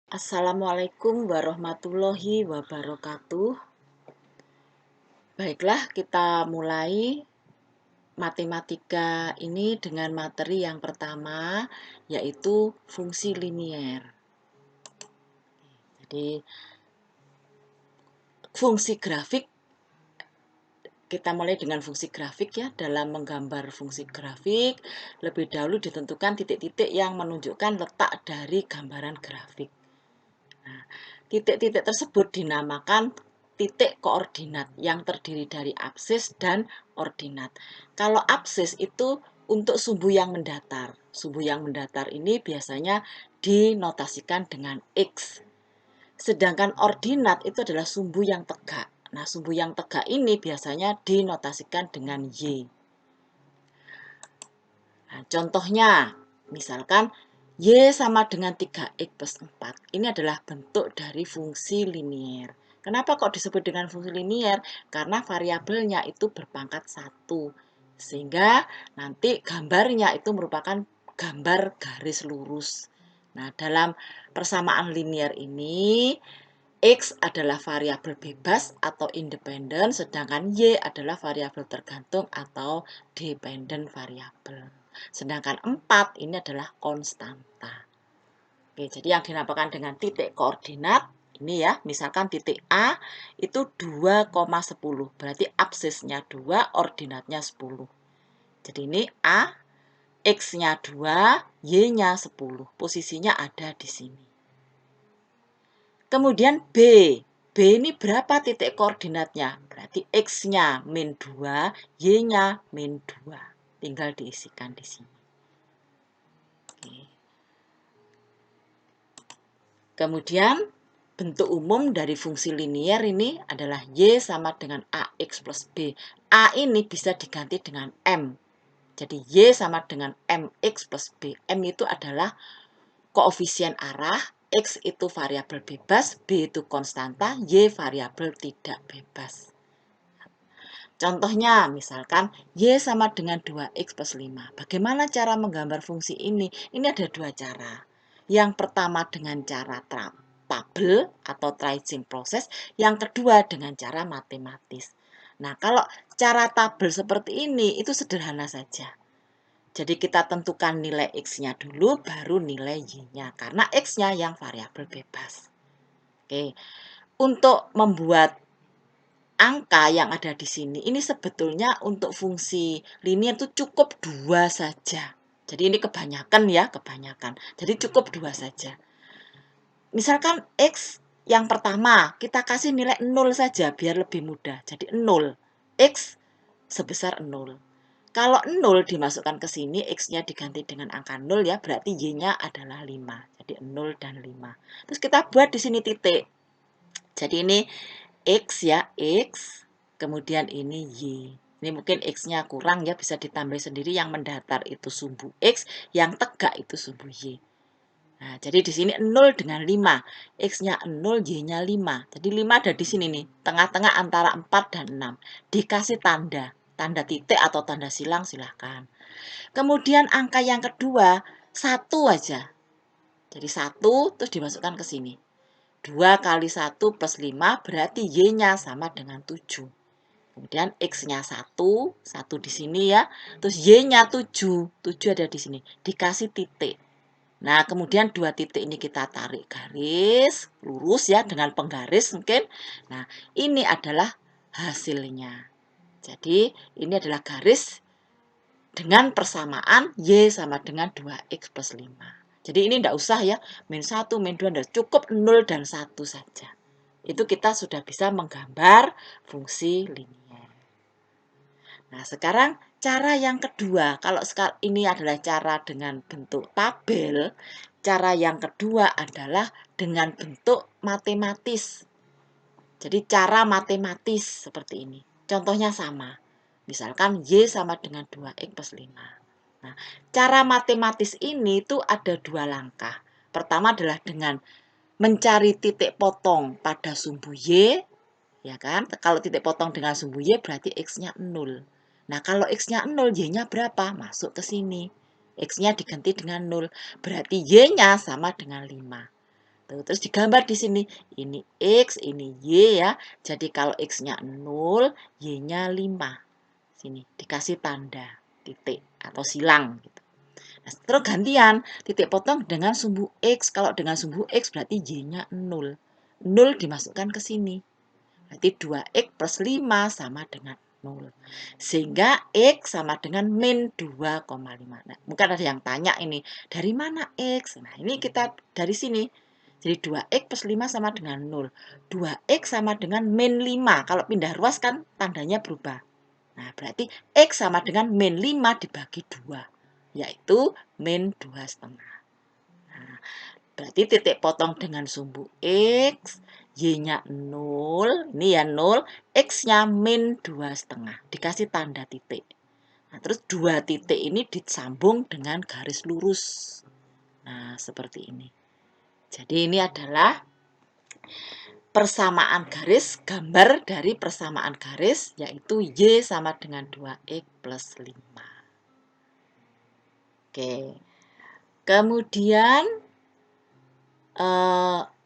Assalamualaikum warahmatullahi wabarakatuh. Baiklah, kita mulai matematika ini dengan materi yang pertama, yaitu fungsi linier. Jadi, fungsi grafik, kita mulai dengan fungsi grafik ya. Dalam menggambar fungsi grafik, lebih dahulu ditentukan titik-titik yang menunjukkan letak dari gambaran grafik. Nah, titik-titik tersebut dinamakan titik koordinat yang terdiri dari absis dan ordinat. Kalau absis itu untuk sumbu yang mendatar. Sumbu yang mendatar ini biasanya dinotasikan dengan X. Sedangkan ordinat itu adalah sumbu yang tegak. Nah, sumbu yang tegak ini biasanya dinotasikan dengan Y. Nah, contohnya, misalkan Y sama dengan 3X plus 4. Ini adalah bentuk dari fungsi linier. Kenapa kok disebut dengan fungsi linier? Karena variabelnya itu berpangkat 1. Sehingga nanti gambarnya itu merupakan gambar garis lurus. Nah, dalam persamaan linier ini, X adalah variabel bebas atau independen, sedangkan Y adalah variabel tergantung atau dependent variabel. Sedangkan 4 ini adalah konstanta. Oke, jadi yang dinamakan dengan titik koordinat, ini ya, misalkan titik A itu 2,10. Berarti absisnya 2, ordinatnya 10. Jadi ini A, X-nya 2, Y-nya 10. Posisinya ada di sini. Kemudian B. B ini berapa titik koordinatnya? Berarti X-nya min 2, Y-nya min 2. Tinggal diisikan di sini. Oke. Kemudian bentuk umum dari fungsi linier ini adalah Y sama dengan AX plus B. A ini bisa diganti dengan M. Jadi Y sama dengan MX plus B. M itu adalah koefisien arah, X itu variabel bebas, B itu konstanta, Y variabel tidak bebas. Contohnya, misalkan Y sama dengan 2X plus 5. Bagaimana cara menggambar fungsi ini? Ini ada dua cara. Yang pertama dengan cara tabel atau tracing proses. Yang kedua dengan cara matematis. Nah, kalau cara tabel seperti ini, itu sederhana saja. Jadi kita tentukan nilai X-nya dulu, baru nilai Y-nya. Karena X-nya yang variabel bebas. Oke, untuk membuat angka yang ada di sini, ini sebetulnya untuk fungsi linier itu cukup 2 saja. Jadi ini kebanyakan ya, kebanyakan. Jadi cukup 2 saja. Misalkan X yang pertama, kita kasih nilai 0 saja biar lebih mudah. Jadi 0. X sebesar 0. Kalau 0 dimasukkan ke sini, X-nya diganti dengan angka 0 ya, berarti Y-nya adalah 5. Jadi 0 dan 5. Terus kita buat di sini titik. Jadi ini X ya, X, kemudian ini Y. Ini mungkin X-nya kurang ya, bisa ditambah sendiri. Yang mendatar itu sumbu X, yang tegak itu sumbu Y. Nah, jadi di sini 0 dengan 5. X-nya 0, Y-nya 5. Jadi 5 ada di sini nih, tengah-tengah antara 4 dan 6. Dikasih tanda. Tanda titik atau tanda silang silahkan. Kemudian angka yang kedua, 1 aja. Jadi 1 terus dimasukkan ke sini. 2 kali 1 plus 5 berarti Y-nya sama dengan 7. Kemudian X-nya 1, 1 di sini ya. Terus Y-nya 7, 7 ada di sini. Dikasih titik. Nah, kemudian dua titik ini kita tarik garis, lurus ya, dengan penggaris mungkin. Nah, ini adalah hasilnya. Jadi, ini adalah garis dengan persamaan Y sama dengan 2X plus 5. Jadi ini tidak usah ya, min 1, min 2, cukup 0 dan 1 saja. Itu kita sudah bisa menggambar fungsi linier. Nah, sekarang cara yang kedua, kalau ini adalah cara dengan bentuk tabel, cara yang kedua adalah dengan bentuk matematis. Jadi cara matematis seperti ini. Contohnya sama. Misalkan Y sama dengan 2X plus 5. Nah, cara matematis ini tuh ada dua langkah. Pertama adalah dengan mencari titik potong pada sumbu Y, ya kan? Kalau titik potong dengan sumbu Y berarti X-nya 0. Nah, kalau X-nya 0, Y-nya berapa? Masuk ke sini. X-nya diganti dengan 0. Berarti Y-nya sama dengan 5. Tuh, terus digambar di sini. Ini X, ini Y ya. Jadi kalau X-nya 0, Y-nya 5. Sini, dikasih tanda titik atau silang. Gitu. Nah, terus gantian, titik potong dengan sumbu X. Kalau dengan sumbu X berarti Y-nya 0. 0 dimasukkan ke sini. Berarti 2X plus 5 sama dengan 0. Sehingga X sama dengan min 2,5. Nah, mungkin ada yang tanya ini, dari mana X? Nah, ini kita dari sini. Jadi 2X plus 5 sama dengan 0. 2X sama dengan min 5. Kalau pindah ruas kan tandanya berubah. Nah, berarti X sama dengan min 5 dibagi 2. Yaitu min 2,5. Nah, berarti titik potong dengan sumbu X, Y-nya 0, ini ya 0, X-nya min 2,5. Dikasih tanda titik. Nah, terus 2 titik ini disambung dengan garis lurus. Nah, seperti ini. Jadi ini adalah persamaan garis, gambar dari persamaan garis, yaitu Y sama dengan 2X plus 5. Oke. Kemudian,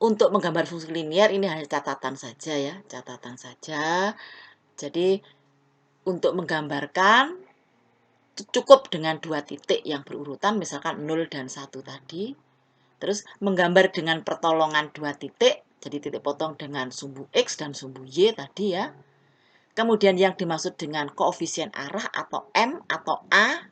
untuk menggambar fungsi linier ini hanya catatan saja ya, catatan saja. Jadi, untuk menggambarkan cukup dengan 2 titik yang berurutan, misalkan 0 dan 1 tadi. Terus menggambar dengan pertolongan 2 titik, jadi titik potong dengan sumbu X dan sumbu Y tadi ya. Kemudian yang dimaksud dengan koefisien arah atau M atau A,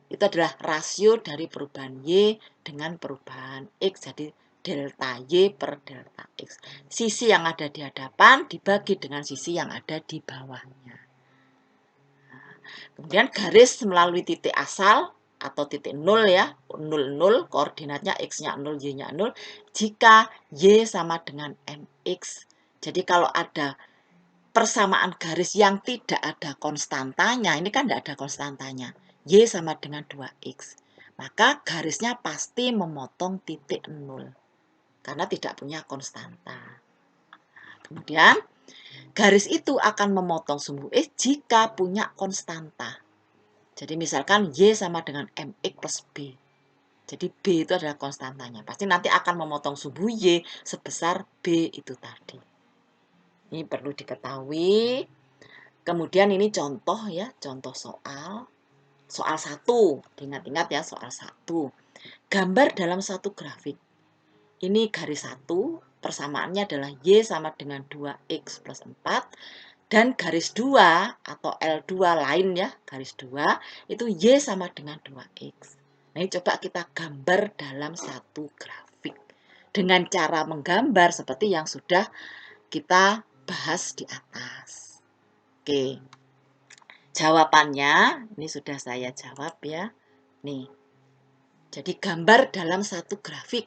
itu adalah rasio dari perubahan Y dengan perubahan X, jadi delta Y per delta X. Sisi yang ada di hadapan dibagi dengan sisi yang ada di bawahnya. Kemudian garis melalui titik asal atau titik 0 ya, 0, 0, koordinatnya X-nya 0, Y-nya 0, jika Y sama dengan MX. Jadi kalau ada persamaan garis yang tidak ada konstantanya, ini kan tidak ada konstantanya, Y sama dengan 2X, maka garisnya pasti memotong titik 0, karena tidak punya konstanta. Kemudian, garis itu akan memotong sumbu X jika punya konstanta. Jadi misalkan Y sama dengan MX plus B. Jadi B itu adalah konstantanya. Pasti nanti akan memotong sumbu Y sebesar B itu tadi. Ini perlu diketahui. Kemudian ini contoh ya, contoh soal. Soal 1. Ingat-ingat ya soal 1. Gambar dalam satu grafik. Ini garis 1. Persamaannya adalah Y sama dengan 2X plus 4. Dan garis 2 atau L2 lain ya, garis 2 itu Y sama dengan 2X. Nah, ini coba kita gambar dalam satu grafik. Dengan cara menggambar seperti yang sudah kita bahas di atas. Oke. Jawabannya, ini sudah saya jawab ya. Nih. Jadi gambar dalam satu grafik.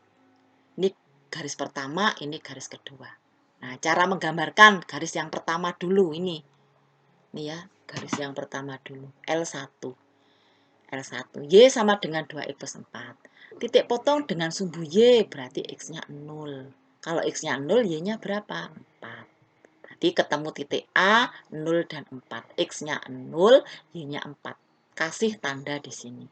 Ini garis pertama, ini garis kedua. Nah, cara menggambarkan garis yang pertama dulu ini. Ini ya, garis yang pertama dulu. L1. L1. Y sama dengan 2X plus 4. Titik potong dengan sumbu Y, berarti X-nya 0. Kalau X-nya 0, Y-nya berapa? 4. Berarti ketemu titik A, 0 dan 4. X-nya 0, Y-nya 4. Kasih tanda di sini.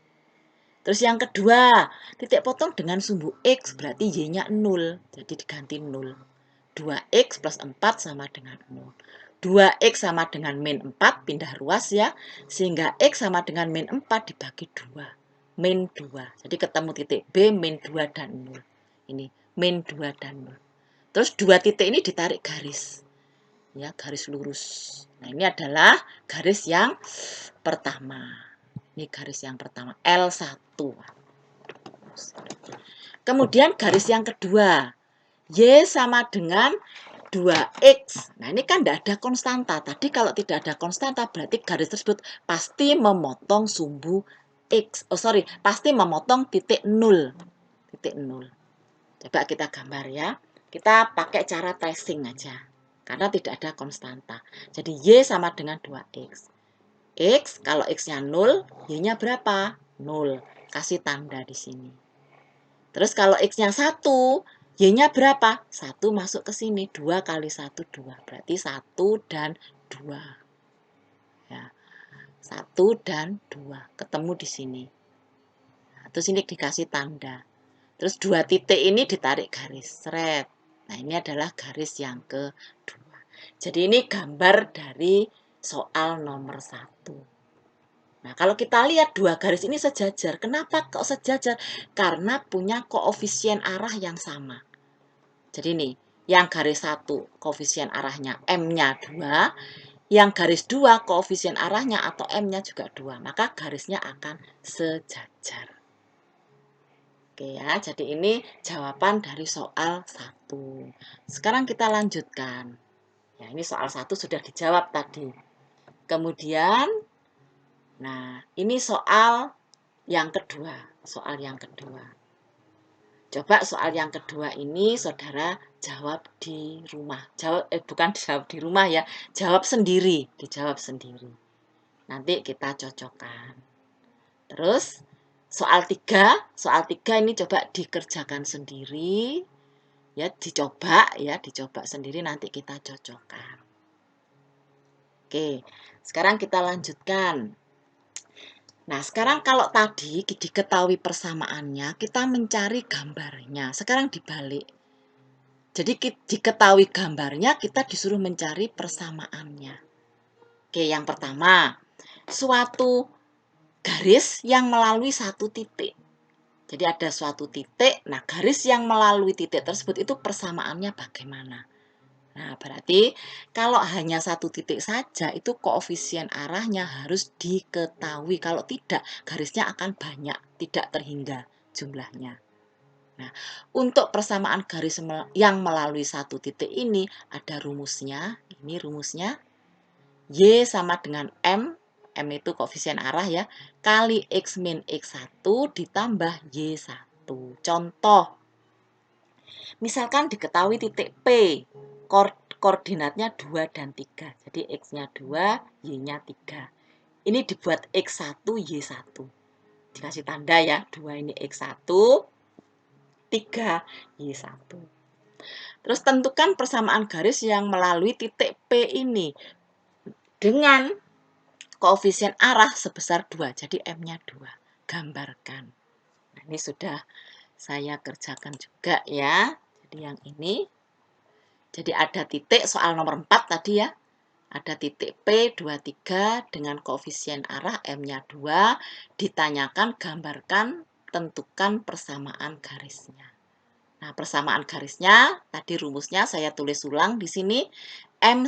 Terus yang kedua, titik potong dengan sumbu X, berarti Y-nya 0. Jadi diganti 0. 2X plus 4 sama dengan 0. 2X sama dengan min 4, pindah ruas ya. Sehingga X sama dengan min 4 dibagi 2. Min 2. Jadi ketemu titik B, min 2 dan 0. Ini, min 2 dan 0. Terus 2 titik ini ditarik garis. Ya, garis lurus. Nah, ini adalah garis yang pertama. Ini garis yang pertama, L1. Kemudian garis yang kedua, Y sama dengan 2X. Nah, ini kan tidak ada konstanta. Tadi kalau tidak ada konstanta, berarti garis tersebut pasti memotong sumbu X. Pasti memotong titik 0. Titik 0. Coba kita gambar ya. Kita pakai cara tracing aja. Karena tidak ada konstanta. Jadi Y sama dengan 2X. X, kalau X-nya 0, Y-nya berapa? 0. Kasih tanda di sini. Terus kalau X-nya 1, Y-nya berapa? 1 masuk ke sini. 2 kali 1, 2. Berarti 1 dan 2. Ya. 1 dan 2. Ketemu di sini. Nah, terus ini dikasih tanda. Terus 2 titik ini ditarik garis, seret. Nah, ini adalah garis yang kedua. Jadi ini gambar dari soal nomor 1. Nah, kalau kita lihat 2 garis ini sejajar. Kenapa kok sejajar? Karena punya koefisien arah yang sama. Jadi nih, yang garis 1 koefisien arahnya M-nya 2, yang garis 2 koefisien arahnya atau M-nya juga 2. Maka garisnya akan sejajar. Oke ya, jadi ini jawaban dari soal 1. Sekarang kita lanjutkan. Ya, ini soal 1 sudah dijawab tadi. Kemudian, nah ini soal yang kedua. Soal yang kedua. Coba soal yang kedua ini saudara jawab di rumah. Bukan dijawab di rumah ya, jawab sendiri. Dijawab sendiri. Nanti kita cocokkan. Terus soal 3 ini coba dikerjakan sendiri. Ya, dicoba sendiri nanti kita cocokkan. Oke, sekarang kita lanjutkan. Nah, sekarang kalau tadi diketahui persamaannya, kita mencari gambarnya. Sekarang dibalik. Jadi diketahui gambarnya, kita disuruh mencari persamaannya. Oke, yang pertama, suatu garis yang melalui satu titik. Jadi ada suatu titik, nah garis yang melalui titik tersebut itu persamaannya bagaimana? Nah, berarti kalau hanya satu titik saja, itu koefisien arahnya harus diketahui. Kalau tidak, garisnya akan banyak, tidak terhingga jumlahnya. Nah, untuk persamaan garis yang melalui satu titik ini, ada rumusnya. Ini rumusnya, Y sama dengan M itu koefisien arah ya, kali X min X1 ditambah Y1. Contoh, misalkan diketahui titik P, koordinatnya 2 dan 3. Jadi X-nya 2, Y-nya 3. Ini dibuat X1, Y1. Dikasih tanda ya, 2 ini X1, 3, Y1. Terus tentukan persamaan garis yang melalui titik P ini dengan koefisien arah sebesar 2. Jadi M-nya 2. Gambarkan. Nah, ini sudah saya kerjakan juga ya. Jadi yang ini. Jadi ada titik soal nomor 4 tadi ya. Ada titik P 23 dengan koefisien arah M-nya 2. Ditanyakan gambarkan, tentukan persamaan garisnya. Nah, persamaan garisnya tadi rumusnya saya tulis ulang di sini. Y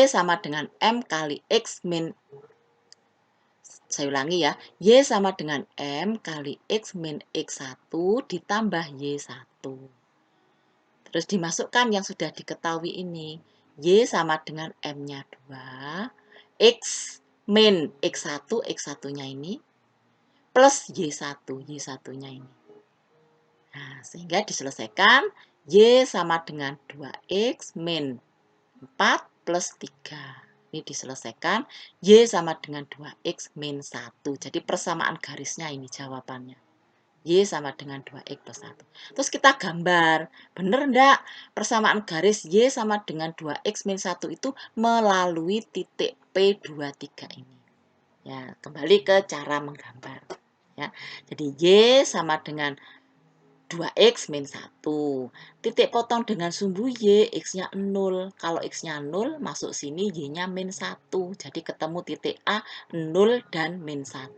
sama dengan M kali X min, saya ulangi ya, Y sama dengan M kali X min X1 ditambah Y1. Terus dimasukkan yang sudah diketahui ini. Y sama dengan M-nya 2. X min X1, X1-nya ini. Plus Y1, Y1-nya ini. Nah, sehingga diselesaikan. Y sama dengan 2X min 4 plus 3. Ini diselesaikan. Y sama dengan 2X min 1. Jadi persamaan garisnya ini jawabannya. Y sama dengan 2X plus 1. Terus kita gambar. Benar enggak? Persamaan garis Y sama dengan 2X min 1 itu melalui titik P23 ini. Ya, kembali ke cara menggambar. Ya, jadi Y sama dengan 2X min 1. Titik potong dengan sumbu Y, X-nya 0. Kalau X-nya 0, masuk sini Y-nya min 1. Jadi ketemu titik A, 0 dan min 1.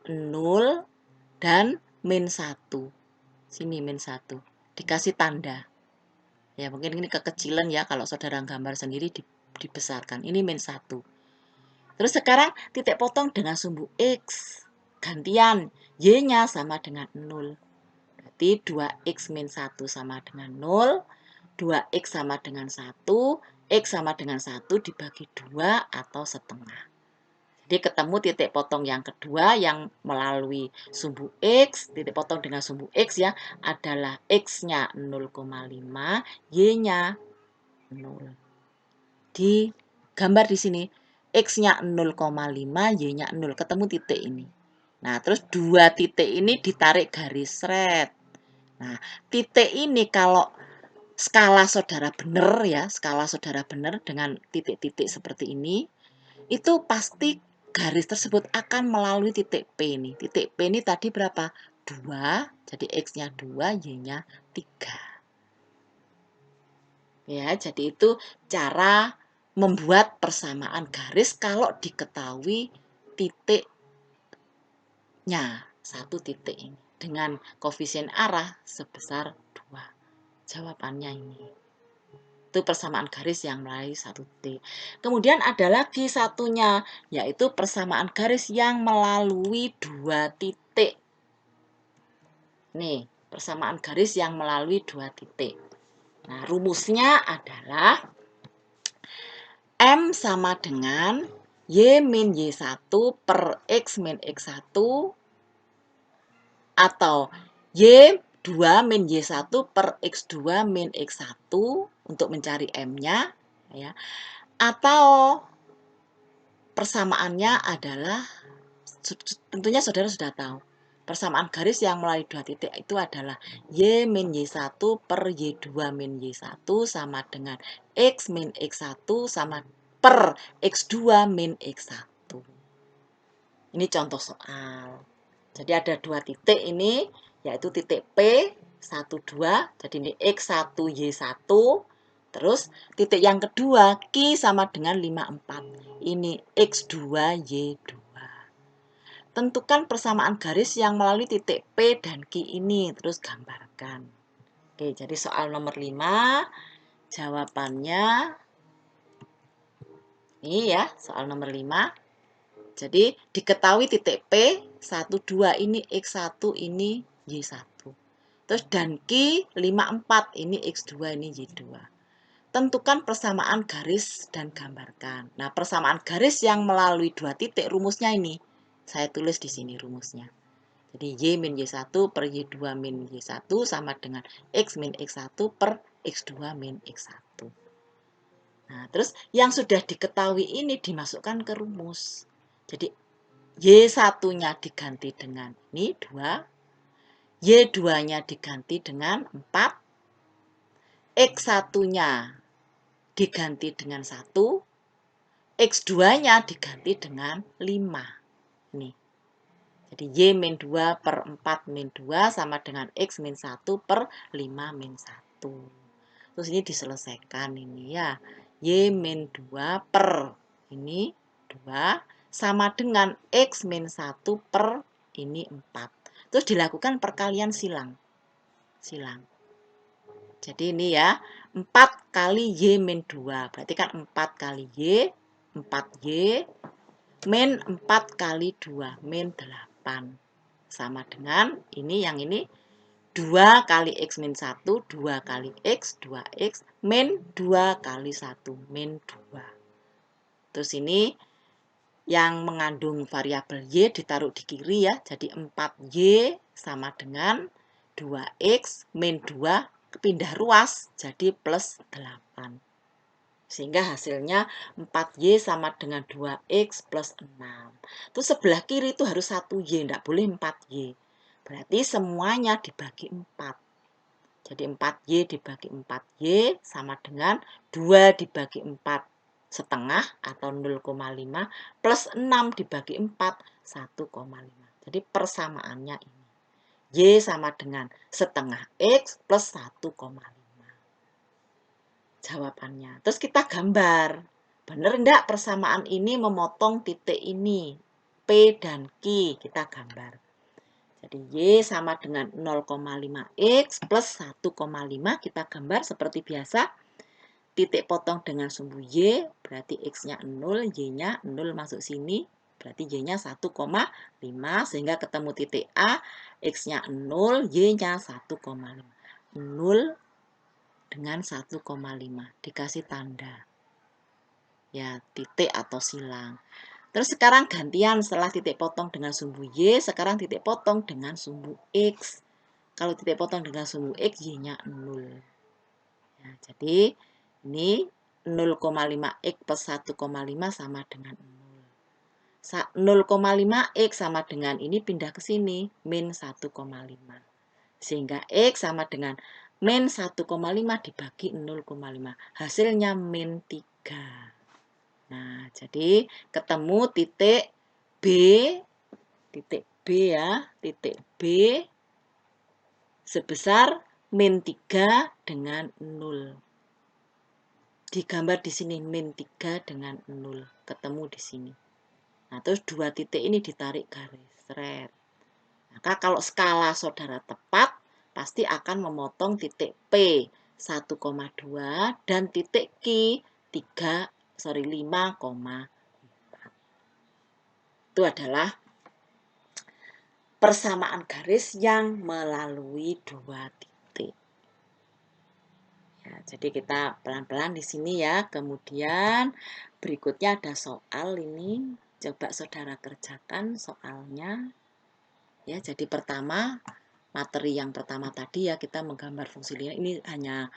0 dan min 1. Sini min 1. Dikasih tanda. Ya, mungkin ini kekecilan ya. Kalau saudara gambar sendiri dibesarkan. Ini min 1. Terus sekarang titik potong dengan sumbu X. Gantian. Y-nya sama dengan 0. Berarti 2X min 1 sama dengan 0. 2X sama dengan 1. X sama dengan 1 dibagi 2 atau setengah. Jadi ketemu titik potong yang kedua yang melalui sumbu X, titik potong dengan sumbu X ya, adalah X-nya 0,5, Y-nya 0. Di gambar di sini, X-nya 0,5, Y-nya 0, ketemu titik ini. Nah, terus dua titik ini ditarik garis seret. Nah, titik ini kalau skala saudara benar ya, skala saudara benar dengan titik-titik seperti ini, itu pasti garis tersebut akan melalui titik P ini. Titik P ini tadi berapa? 2, jadi X-nya 2, Y-nya 3. Ya, jadi itu cara membuat persamaan garis kalau diketahui titiknya, satu titik ini, dengan koefisien arah sebesar 2. Jawabannya ini. Itu persamaan garis yang melalui satu titik. Kemudian ada lagi satunya, yaitu persamaan garis yang melalui 2 titik. Nih, persamaan garis yang melalui 2 titik. Nah, rumusnya adalah M sama dengan Y min Y1 per X min X1 atau Y2 min Y1 per X2 min X1 untuk mencari M-nya, ya. Atau persamaannya adalah, tentunya saudara sudah tahu, persamaan garis yang melalui 2 titik itu adalah Y min Y1 per Y2 min Y1 sama dengan X min X1 sama per X2 min X1. Ini contoh soal. Jadi ada 2 titik ini, yaitu titik P, 1, 2, jadi ini X1, Y1. Terus titik yang kedua, Q sama dengan 5, 4. Ini X2, Y2. Tentukan persamaan garis yang melalui titik P dan Q ini, terus gambarkan. Oke, jadi soal nomor 5, jawabannya ini ya, soal nomor 5. Jadi diketahui titik P, 1, 2 ini X1, ini Y1. Terus dan Q, 5, 4 ini X2, ini Y2. Tentukan persamaan garis dan gambarkan. Nah, persamaan garis yang melalui 2 titik rumusnya ini. Saya tulis di sini rumusnya. Jadi Y min Y1 per Y2 min Y1 sama dengan X min X1 per X2 min X1. Nah, terus yang sudah diketahui ini dimasukkan ke rumus. Jadi Y1-nya diganti dengan ini 2, Y2-nya diganti dengan 4, X1-nya diganti dengan 1, X2-nya diganti dengan 5. Nih. Jadi Y min 2 per 4 min 2 sama dengan X min 1 per 5 min 1. Terus ini diselesaikan ini ya. Y min 2 per ini 2 sama dengan X min 1 per ini 4. Terus dilakukan perkalian silang. Jadi ini ya, 4 kali Y min 2. Berarti kan 4 kali Y, 4Y, min 4 kali 2, min 8. Sama dengan ini, yang ini 2 kali X min 1, 2 kali X, 2X, min 2 kali 1, min 2. Terus ini yang mengandung variabel Y ditaruh di kiri ya, jadi 4Y sama dengan 2X min 2, pindah ruas jadi plus 8. Sehingga hasilnya 4Y sama dengan 2X plus 6. Terus sebelah kiri itu harus 1Y, tidak boleh 4Y. Berarti semuanya dibagi 4. Jadi 4Y dibagi 4Y sama dengan 2 dibagi 4 setengah atau 0,5 plus 6 dibagi 4, 1,5. Jadi persamaannya ini. Y sama dengan setengah X plus 1,5. Jawabannya. Terus kita gambar. Benar enggak persamaan ini memotong titik ini? P dan Q. Kita gambar. Jadi Y sama dengan 0,5X plus 1,5. Kita gambar seperti biasa. Titik potong dengan sumbu Y. Berarti X-nya 0, Y-nya 0 masuk sini. Berarti Y-nya 1,5. Sehingga ketemu titik A. X-nya 0, Y-nya 1,5. 0 dengan 1,5 dikasih tanda ya, titik atau silang. Terus sekarang gantian, setelah titik potong dengan sumbu Y, sekarang titik potong dengan sumbu X. Kalau titik potong dengan sumbu X, Y-nya 0 ya, jadi ini 0,5X plus 1,5 sama dengan 0. 0,5X sama dengan ini pindah ke sini, min 1,5. Sehingga X sama dengan min 1,5 dibagi 0,5. Hasilnya min 3. Nah, jadi ketemu titik B, titik B ya, titik B sebesar min 3 dengan 0. Digambar di sini min 3 dengan 0, ketemu di sini. Nah, terus dua titik ini ditarik garis. Seret. Maka kalau skala saudara tepat, pasti akan memotong titik P 1,2 dan titik Q 5,4. Itu adalah persamaan garis yang melalui dua titik. Ya, jadi kita pelan-pelan di sini ya. Kemudian berikutnya ada soal ini. Coba saudara kerjakan soalnya. Ya, jadi pertama materi yang pertama tadi ya kita menggambar fungsi linear. Ini hanya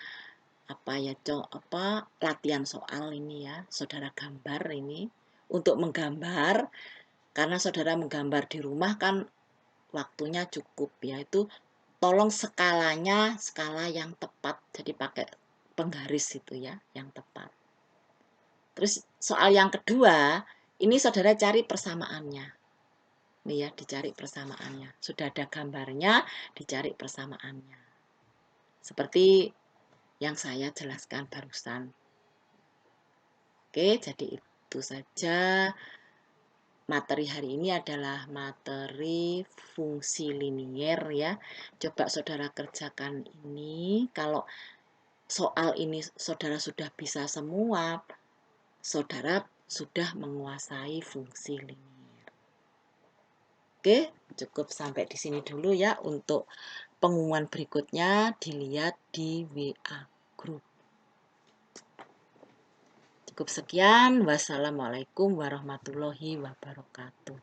latihan soal ini ya. Saudara gambar ini untuk menggambar karena saudara menggambar di rumah kan waktunya cukup ya. Itu tolong skalanya skala yang tepat. Jadi pakai penggaris itu ya yang tepat. Terus soal yang kedua, ini saudara cari persamaannya. Nih ya, dicari persamaannya. Sudah ada gambarnya, dicari persamaannya. Seperti yang saya jelaskan barusan. Oke, jadi itu saja. Materi hari ini adalah materi fungsi linier ya. Coba saudara kerjakan ini. Kalau soal ini saudara sudah bisa semua, saudara sudah menguasai fungsi linier. Oke, cukup sampai di sini dulu ya. Untuk pengumuman berikutnya dilihat di WA Group. Cukup sekian. Wassalamualaikum warahmatullahi wabarakatuh.